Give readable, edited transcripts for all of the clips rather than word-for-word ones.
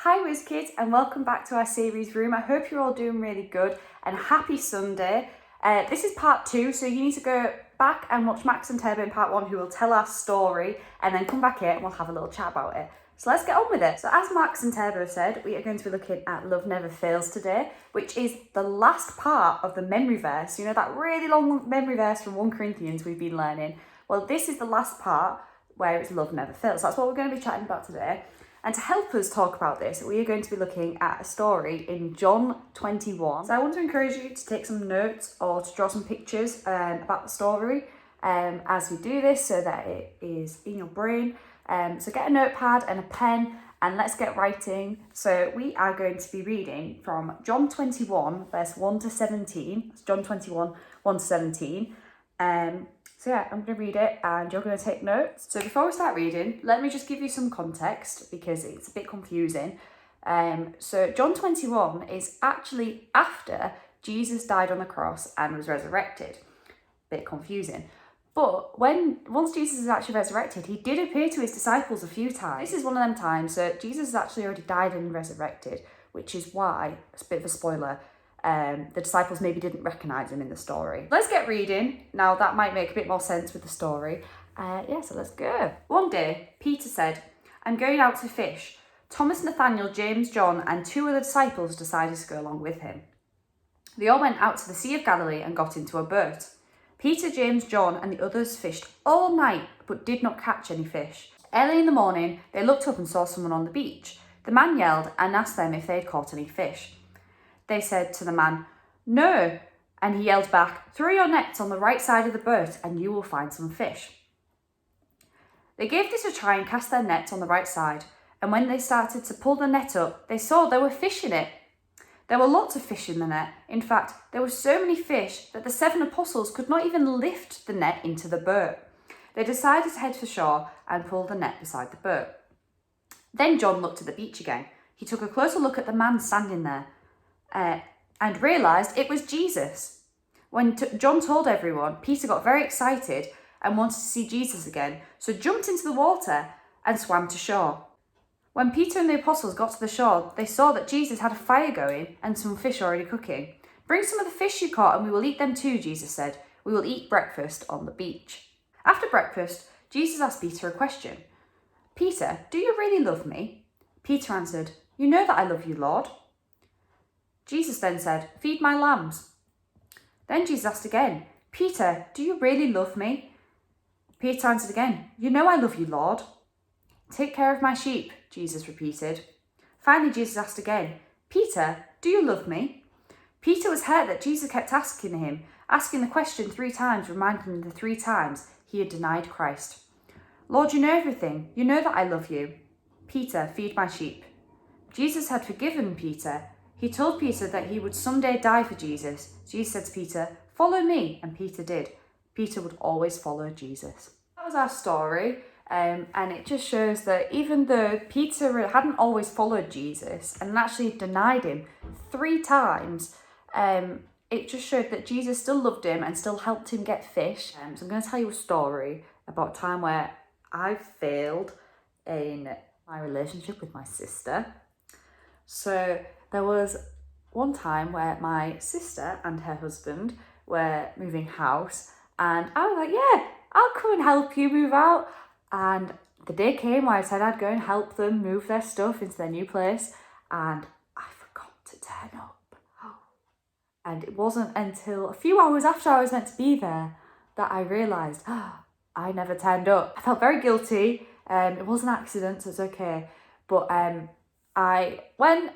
Hi Whiz Kids and welcome back to our series Vroom. I hope you're all doing really good and happy Sunday. This is part 2, so you need to go back and watch Max and Turbo in part 1 who will tell our story and then come back here and we'll have a little chat about it. So let's get on with it. So as Max and Turbo said, we are going to be looking at Love Never Fails today, which is the last part of the memory verse. You know, that really long memory verse from 1 Corinthians we've been learning. Well, this is the last part where it's Love Never Fails. That's what we're going to be chatting about today. And to help us talk about this, we are going to be looking at a story in John 21. So I want to encourage you to take some notes or to draw some pictures about the story as we do this so that it is in your brain. So get a notepad and a pen and let's get writing. So we are going to be reading from John 21, verse 1 to 17. It's John 21, 1 to 17. So yeah, I'm going to read it and you're going to take notes. So before we start reading, let me just give you some context because it's a bit confusing. So John 21 is actually after Jesus died on the cross and was resurrected. Bit confusing. But once Jesus is actually resurrected, he did appear to his disciples a few times. This is one of them times. So Jesus has actually already died and resurrected, which is why, it's a bit of a spoiler, the disciples maybe didn't recognise him in the story. Let's get reading. Now that might make a bit more sense with the story. So let's go. One day, Peter said, "I'm going out to fish." Thomas, Nathaniel, James, John and 2 other disciples decided to go along with him. They all went out to the Sea of Galilee and got into a boat. Peter, James, John and the others fished all night but did not catch any fish. Early in the morning, they looked up and saw someone on the beach. The man yelled and asked them if they had caught any fish. They said to the man, "No," and he yelled back, "Throw your nets on the right side of the boat and you will find some fish." They gave this a try and cast their nets on the right side, and when they started to pull the net up, they saw there were fish in it. There were lots of fish in the net. In fact, there were so many fish that the 7 apostles could not even lift the net into the boat. They decided to head for shore and pull the net beside the boat. Then John looked at the beach again. He took a closer look at the man standing there and realised it was Jesus. When John told everyone, Peter got very excited and wanted to see Jesus again, so jumped into the water and swam to shore. When Peter and the apostles got to the shore, they saw that Jesus had a fire going and some fish already cooking. "Bring some of the fish you caught and we will eat them too," Jesus said. "We will eat breakfast on the beach." After breakfast, Jesus asked Peter a question. "Peter, do you really love me?" Peter answered, "You know that I love you, Lord." Jesus then said, "Feed my lambs." Then Jesus asked again, "Peter, do you really love me?" Peter answered again, "You know I love you, Lord." "Take care of my sheep," Jesus repeated. Finally, Jesus asked again, "Peter, do you love me?" Peter was hurt that Jesus kept asking the question 3 times, reminding him the 3 times he had denied Christ. "Lord, you know everything. You know that I love you." "Peter, feed my sheep." Jesus had forgiven Peter. He told Peter that he would someday die for Jesus. Jesus said to Peter, "Follow me," and Peter did. Peter would always follow Jesus. That was our story. And it just shows that even though Peter hadn't always followed Jesus and actually denied him 3 times, it just showed that Jesus still loved him and still helped him get fish. So I'm going to tell you a story about a time where I failed in my relationship with my sister. So there was one time where my sister and her husband were moving house and I was like, "Yeah, I'll come and help you move out." And the day came where I said I'd go and help them move their stuff into their new place and I forgot to turn up. And it wasn't until a few hours after I was meant to be there that I realised I never turned up. I felt very guilty. It was an accident, so it's okay. But when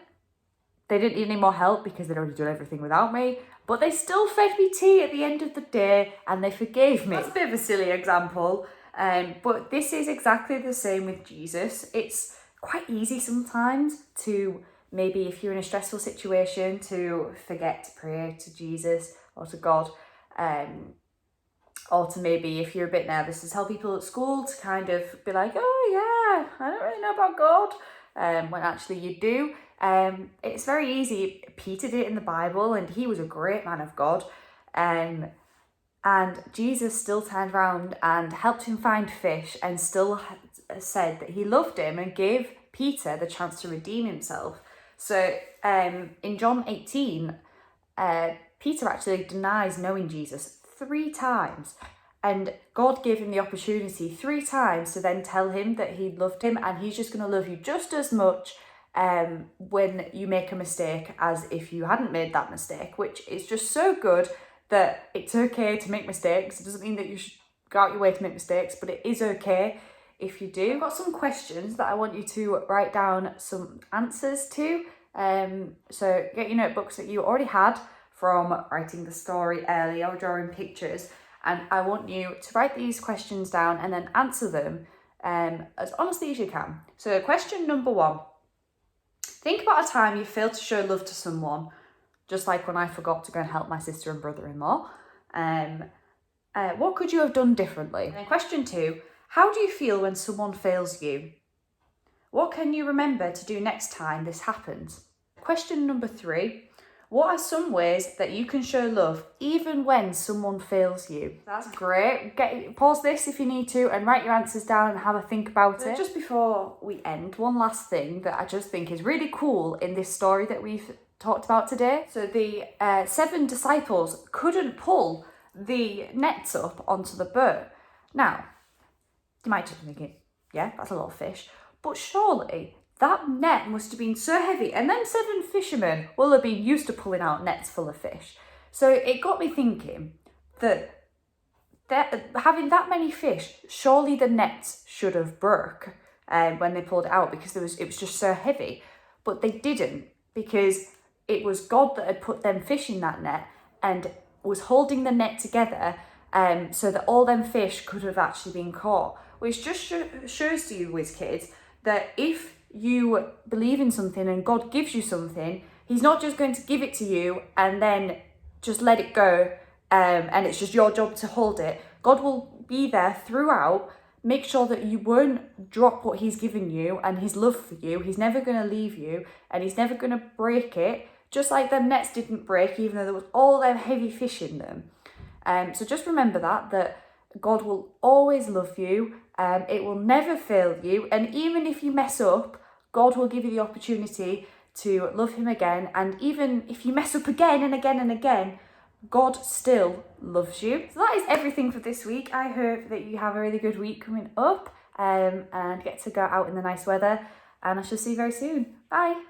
they didn't need any more help because they'd already done everything without me, but they still fed me tea at the end of the day and they forgave me. That's a bit of a silly example. But this is exactly the same with Jesus. It's quite easy sometimes to maybe, if you're in a stressful situation, to forget to pray to Jesus or to God. Or to maybe, if you're a bit nervous, to tell people at school to kind of be like, "Oh yeah, I don't really know about God," when actually you do. It's very easy. Peter did it in the Bible and he was a great man of God. And Jesus still turned around and helped him find fish and still said that he loved him and gave Peter the chance to redeem himself. So in John 18, Peter actually denies knowing Jesus 3 times. And God gave him the opportunity 3 times to then tell him that he loved him, and he's just going to love you just as much when you make a mistake as if you hadn't made that mistake, which is just so good that it's okay to make mistakes. It doesn't mean that you should go out your way to make mistakes, but it is okay if you do. I've got some questions that I want you to write down some answers to. So get your notebooks that you already had from writing the story earlier or drawing pictures, and I want you to write these questions down and then answer them as honestly as you can. So question number 1. Think about a time you failed to show love to someone, just like when I forgot to go and help my sister and brother-in-law. What could you have done differently? And then question 2, how do you feel when someone fails you? What can you remember to do next time this happens? Question number 3, what are some ways that you can show love even when someone fails you? That's great. Pause this if you need to and write your answers down and have a think about it. Just before we end, one last thing that I just think is really cool in this story that we've talked about today. So the 7 disciples couldn't pull the nets up onto the boat. Now, you might just be thinking, yeah, that's a lot of fish. But surely that net must have been so heavy, and them 7 fishermen will have been used to pulling out nets full of fish. So it got me thinking that having that many fish, surely the nets should have broke when they pulled it out, because it was just so heavy. But they didn't, because it was God that had put them fish in that net and was holding the net together so that all them fish could have actually been caught. Which just shows to you, whiz kids, that if you believe in something and God gives you something, he's not just going to give it to you and then just let it go and it's just your job to hold it. God will be there throughout, make sure that you won't drop what he's given you and his love for you. He's never going to leave you, and he's never going to break it, just like them nets didn't break even though there was all them heavy fish in them. So just remember that God will always love you. It will never fail you, and even if you mess up, God will give you the opportunity to love him again. And even if you mess up again and again and again, God still loves you. So that is everything for this week. I hope that you have a really good week coming up and get to go out in the nice weather, and I shall see you very soon. Bye.